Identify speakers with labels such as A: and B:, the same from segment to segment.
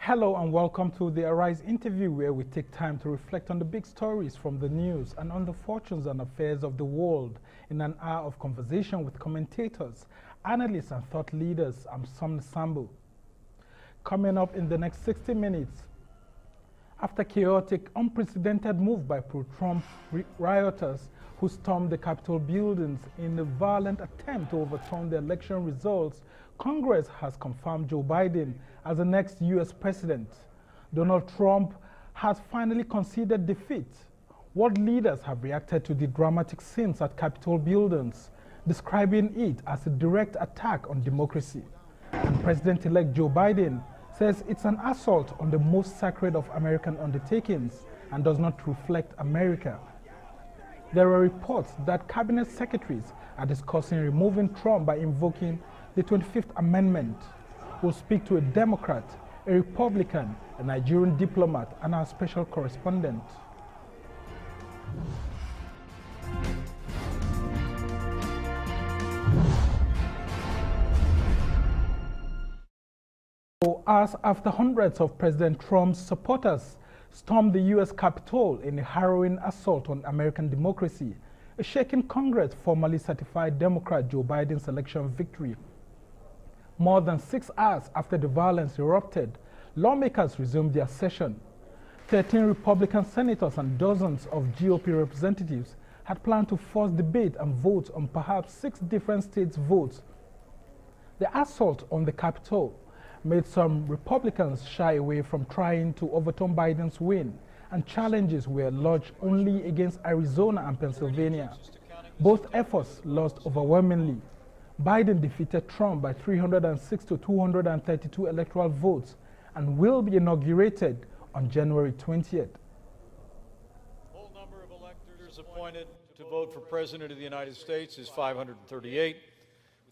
A: Hello and welcome to the Arise interview, where we take time to reflect on the big stories from the news and on the fortunes and affairs of the world in an hour of conversation with commentators, analysts and thought leaders. I'm Sam Sambu. Coming up in the next 60 minutes, after chaotic, unprecedented move by pro-Trump rioters who stormed the Capitol buildings in a violent attempt to overturn the election results, Congress has confirmed Joe Biden as the next U.S. president. Donald Trump has finally conceded defeat. World leaders have reacted to the dramatic scenes at Capitol buildings, describing it as a direct attack on democracy. And President-elect Joe Biden says it's an assault on the most sacred of American undertakings and does not reflect America. There are reports that cabinet secretaries are discussing removing Trump by invoking the 25th Amendment. We'll speak to a Democrat, a Republican, a Nigerian diplomat, and our special correspondent. Hours after hundreds of President Trump's supporters stormed the U.S. Capitol in a harrowing assault on American democracy, a shaken Congress formally certified Democrat Joe Biden's election victory. More than 6 hours after the violence erupted, lawmakers resumed their session. 13 Republican senators and dozens of GOP representatives had planned to force debate and vote on perhaps 6 different states' votes. The assault on the Capitol made some Republicans shy away from trying to overturn Biden's win, and challenges were lodged only against Arizona and Pennsylvania. Both efforts lost overwhelmingly. Biden defeated Trump by 306 to 232 electoral votes and will be inaugurated on January 20th.
B: The whole number of electors appointed to vote for President of the United States is 538.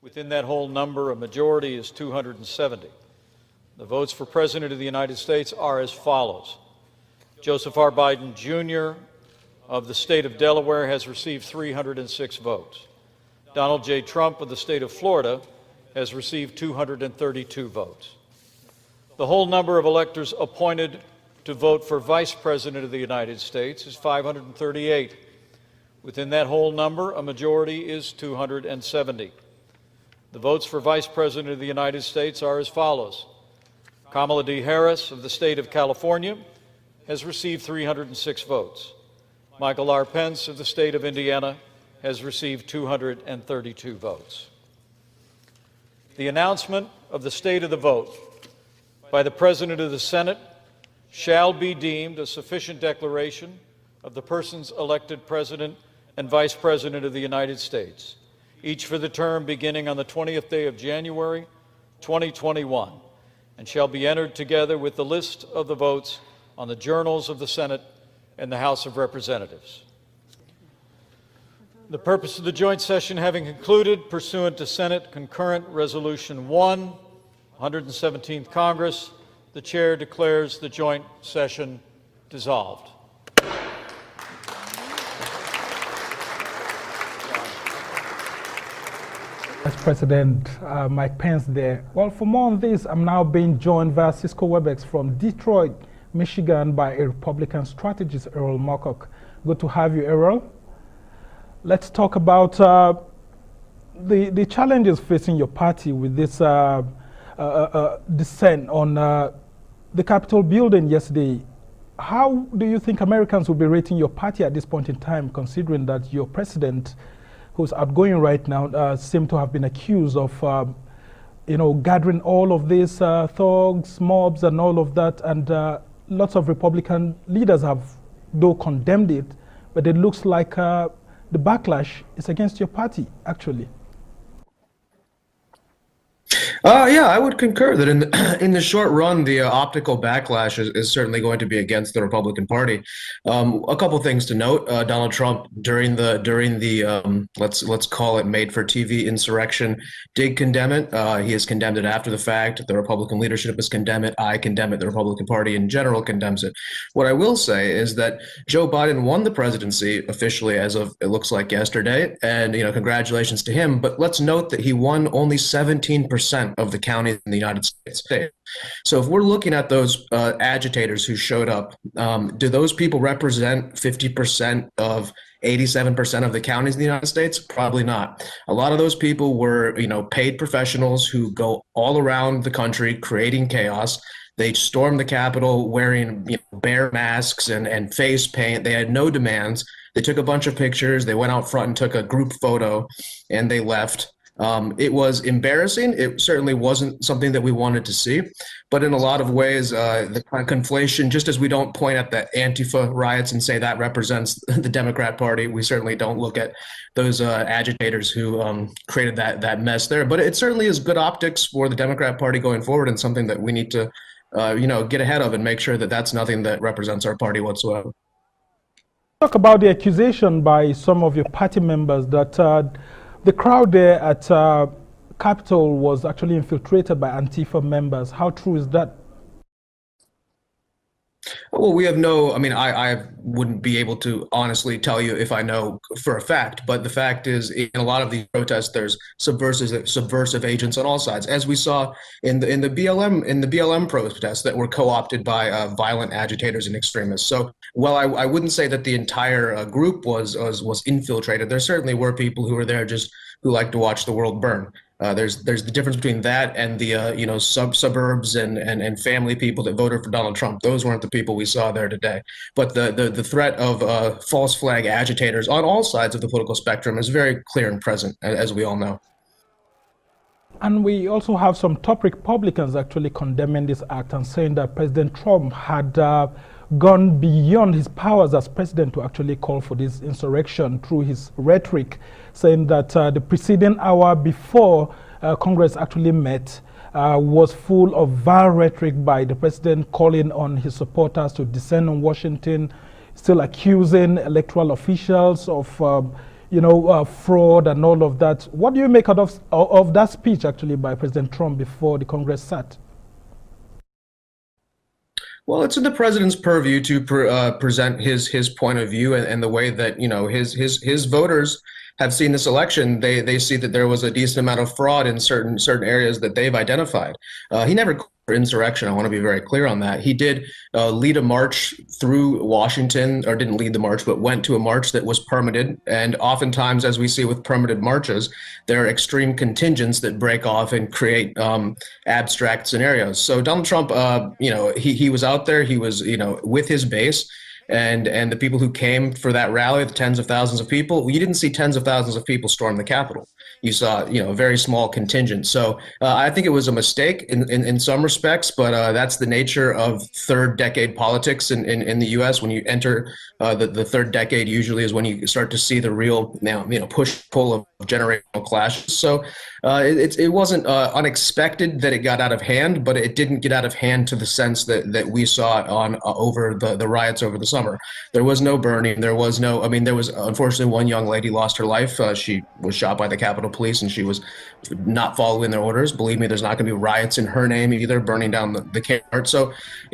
B: Within that whole number, a majority is 270. The votes for President of the United States are as follows. Joseph R. Biden, Jr. of the state of Delaware has received 306 votes. Donald J. Trump of the state of Florida has received 232 votes. The whole number of electors appointed to vote for Vice President of the United States is 538. Within that whole number, a majority is 270. The votes for Vice President of the United States are as follows. Kamala D. Harris of the state of California has received 306 votes. Michael R. Pence of the state of Indiana has received 232 votes. The announcement of the state of the vote by the President of the Senate shall be deemed a sufficient declaration of the persons elected President and Vice President of the United States, each for the term beginning on the 20th day of January, 2021, and shall be entered together with the list of the votes on the journals of the Senate and the House of Representatives. The purpose of the joint session having concluded, pursuant to Senate Concurrent Resolution 1, 117th Congress, the Chair declares the joint session dissolved.
A: Vice President Mike Pence there. Well, for more on this, I'm now being joined via Cisco WebEx from Detroit, Michigan by a Republican strategist, Erol Morkoc. Good to have you, Erol. Let's talk about the challenges facing your party with this descent on the Capitol building yesterday. How do you think Americans will be rating your party at this point in time, considering that your president, who's outgoing right now, seems to have been accused of, gathering all of these thugs, mobs, and all of that, and lots of Republican leaders have, though, condemned it, but it looks like the backlash is against your party, actually.
C: Yeah, I would concur that in the short run, the optical backlash is certainly going to be against the Republican Party. A couple things to note: Donald Trump during the let's call it made-for-TV insurrection did condemn it. He has condemned it after the fact. The Republican leadership has condemned it. I condemn it. The Republican Party in general condemns it. What I will say is that Joe Biden won the presidency officially as of, it looks like, yesterday, and congratulations to him. But let's note that he won only 17% of the counties in the United States. So if we're looking at those agitators who showed up, do those people represent 50% of 87% of the counties in the United States? Probably not. A lot of those people were, paid professionals who go all around the country creating chaos. They stormed the Capitol wearing bare masks and face paint. They had no demands. They took a bunch of pictures. They went out front and took a group photo, and they left. It was embarrassing. It certainly wasn't something that we wanted to see. But in a lot of ways, the kind of conflation, just as we don't point at the Antifa riots and say that represents the Democrat Party, we certainly don't look at those agitators who created that mess there. But it certainly is good optics for the Democrat Party going forward, and something that we need to get ahead of and make sure that that's nothing that represents our party whatsoever.
A: Talk about the accusation by some of your party members that the crowd there at Capitol was actually infiltrated by Antifa members. How true is that?
C: Well, we have I wouldn't be able to honestly tell you if I know for a fact, but the fact is, in a lot of these protests, there's subversive agents on all sides, as we saw in the BLM protests that were co-opted by violent agitators and extremists. So, while I wouldn't say that the entire group was infiltrated, there certainly were people who were there just who like to watch the world burn. There's the difference between that and the suburbs and family people that voted for Donald Trump. Those weren't the people we saw there today. But the threat of false flag agitators on all sides of the political spectrum is very clear and present, as we all know.
A: And we also have some top Republicans actually condemning this act and saying that President Trump had gone beyond his powers as president to actually call for this insurrection through his rhetoric, saying that the preceding hour before Congress actually met was full of vile rhetoric by the president, calling on his supporters to descend on Washington, still accusing electoral officials of fraud and all of that. What do you make out of that speech actually by President Trump before the Congress sat?
C: Well, it's in the president's purview to present his point of view, and the way that his voters have seen this election. They see that there was a decent amount of fraud in certain areas that they've identified. He never called for insurrection. I want to be very clear on that. He did lead a march through Washington, or didn't lead the march, but went to a march that was permitted. And oftentimes, as we see with permitted marches, there are extreme contingents that break off and create abstract scenarios. So Donald Trump, he was out there. He was, with his base. And the people who came for that rally, the tens of thousands of people, you didn't see tens of thousands of people storm the Capitol. You saw, a very small contingent. So I think it was a mistake in some respects, but that's the nature of third decade politics in the U.S. When you enter the third decade, usually is when you start to see the real push-pull of generational clashes. So it wasn't unexpected that it got out of hand, but it didn't get out of hand to the sense that we saw it on over the riots over the summer. There was no burning. There was unfortunately one young lady lost her life. She was shot by the Capitol Police, and she was not following their orders. Believe me, there's not going to be riots in her name either, burning down the Kmart. So,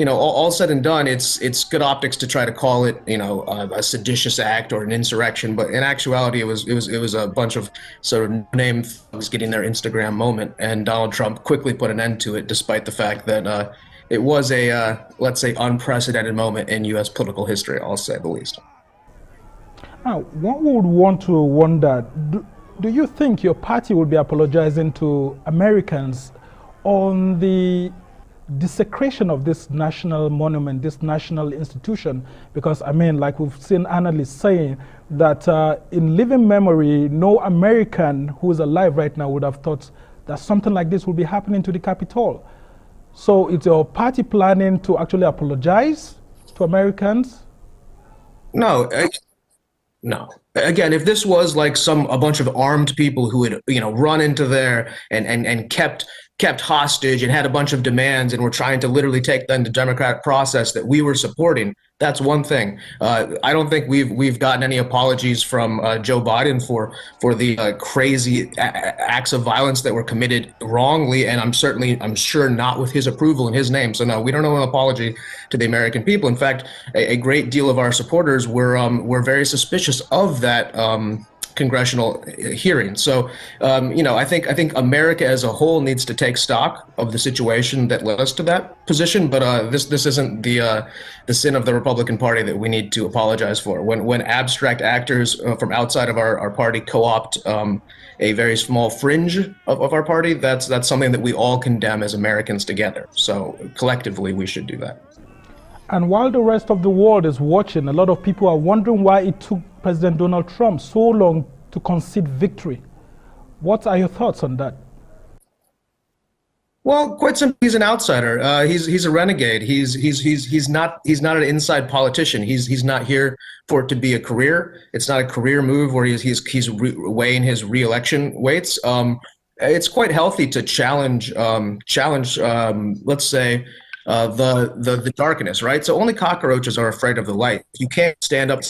C: all said and done, it's good optics to try to call it, a seditious act or an insurrection. But in actuality, it was a bunch of sort of name thugs getting their Instagram moment, and Donald Trump quickly put an end to it, despite the fact that it was a, let's say, unprecedented moment in U.S. political history, I'll say the least.
A: Now, one would want to wonder, do you think your party will be apologizing to Americans on the desecration of this national monument, this national institution? Because, like we've seen analysts saying that in living memory, no American who is alive right now would have thought that something like this would be happening to the Capitol. So is your party planning to actually apologize to Americans?
C: No. No. Again, if this was like a bunch of armed people who had, run into there and kept hostage and had a bunch of demands and were trying to literally take the democratic process that we were supporting, that's one thing. I don't think we've gotten any apologies from Joe Biden for the crazy acts of violence that were committed wrongly, and I'm sure not with his approval in his name. So no, we don't owe an apology to the American people. In fact, a great deal of our supporters were very suspicious of that congressional hearing. So, I think America as a whole needs to take stock of the situation that led us to that position. But this isn't the sin of the Republican Party that we need to apologize for. When abstract actors from outside of our party co-opt a very small fringe of our party, that's something that we all condemn as Americans together. So collectively, we should do that.
A: And while the rest of the world is watching, a lot of people are wondering why it took President Donald Trump so long to concede victory. What are your thoughts on that?
C: Well, quite simply, he's an outsider. He's a renegade. He's not an inside politician. He's not here for it to be a career. It's not a career move where he's weighing his reelection weights. It's quite healthy to challenge, let's say, the darkness, right? So only cockroaches are afraid of the light. If you can't stand up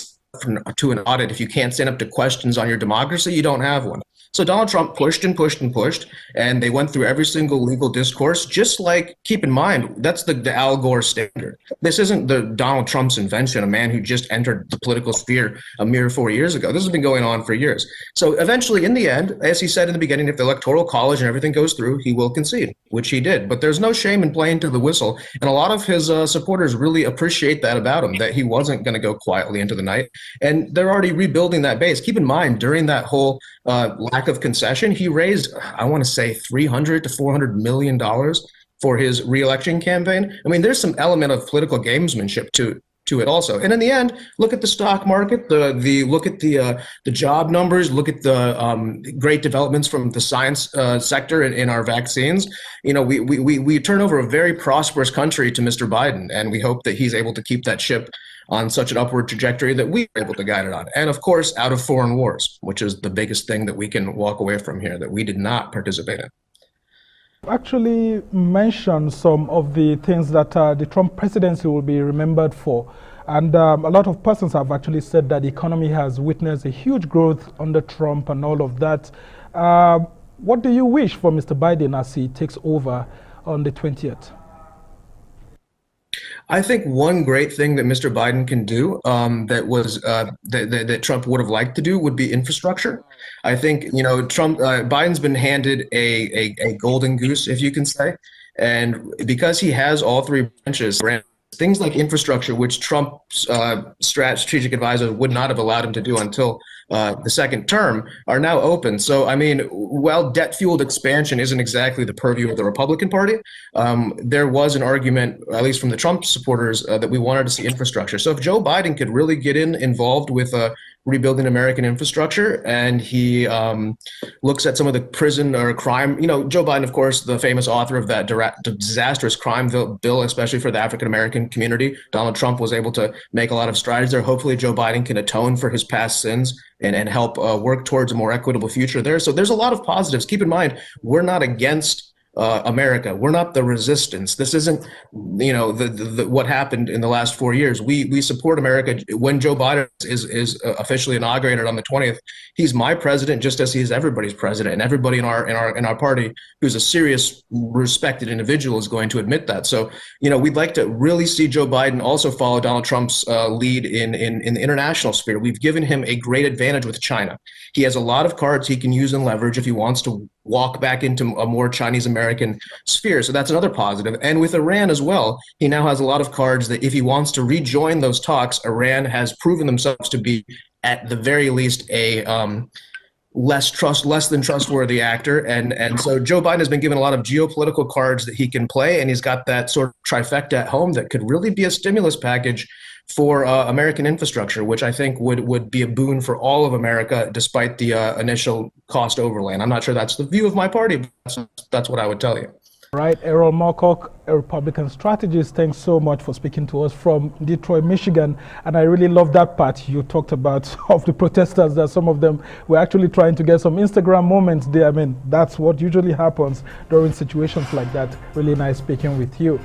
C: to an audit, if you can't stand up to questions on your democracy, you don't have one. So Donald Trump pushed and pushed and pushed, and they went through every single legal discourse. Just like, keep in mind, that's the Al Gore standard. This isn't the Donald Trump's invention, a man who just entered the political sphere a mere 4 years ago. This has been going on for years. So eventually, in the end, as he said in the beginning, if the Electoral College and everything goes through, he will concede, which he did. But there's no shame in playing to the whistle. And a lot of his supporters really appreciate that about him, that he wasn't going to go quietly into the night. And they're already rebuilding that base. Keep in mind, during that whole lack of concession, he raised, I want to say, $300 to $400 million for his reelection campaign. I mean, there's some element of political gamesmanship to it also. And in the end, look at the stock market, look at the job numbers, look at the great developments from the science sector in our vaccines. We turn over a very prosperous country to Mr. Biden, and we hope that he's able to keep that ship on such an upward trajectory that we were able to guide it on. And of course, out of foreign wars, which is the biggest thing that we can walk away from here, that we did not participate in.
A: Actually mentioned some of the things that the Trump presidency will be remembered for. And a lot of persons have actually said that the economy has witnessed a huge growth under Trump and all of that. What do you wish for Mr. Biden as he takes over on the 20th?
C: I think one great thing that Mr. Biden can do that Trump would have liked to do would be infrastructure. I think, Biden's been handed a golden goose, if you can say. And because he has all three branches, things like infrastructure, which Trump's strategic advisor would not have allowed him to do until the second term, are now open. So, I mean, while debt-fueled expansion isn't exactly the purview of the Republican Party, there was an argument, at least from the Trump supporters, that we wanted to see infrastructure. So if Joe Biden could really get involved with rebuilding American infrastructure, and he looks at some of the prison or crime, Joe Biden, of course, the famous author of that disastrous crime bill, especially for the African-American community. Donald Trump was able to make a lot of strides there. Hopefully Joe Biden can atone for his past sins and help work towards a more equitable future there. So there's a lot of positives. Keep in mind, we're not against America. We're not the resistance. This isn't, what happened in the last 4 years. We support America. When Joe Biden is officially inaugurated on the 20th, he's my president, just as he's everybody's president, and everybody in our party who's a serious, respected individual is going to admit that. So, we'd like to really see Joe Biden also follow Donald Trump's lead in the international sphere. We've given him a great advantage with China. He has a lot of cards he can use and leverage if he wants to walk back into a more Chinese American sphere. So that's another positive. And with Iran as well, he now has a lot of cards that if he wants to rejoin those talks, Iran has proven themselves to be at the very least a less than trustworthy actor. And so Joe Biden has been given a lot of geopolitical cards that he can play, and he's got that sort of trifecta at home that could really be a stimulus package for American infrastructure, which I think would be a boon for all of America, despite the initial cost overlay. And I'm not sure that's the view of my party, but that's what I would tell you.
A: Right, Erol Morkoc, a Republican strategist, thanks so much for speaking to us from Detroit, Michigan. And I really love that part you talked about of the protesters, that some of them were actually trying to get some Instagram moments there. I mean, that's what usually happens during situations like that. Really nice speaking with you.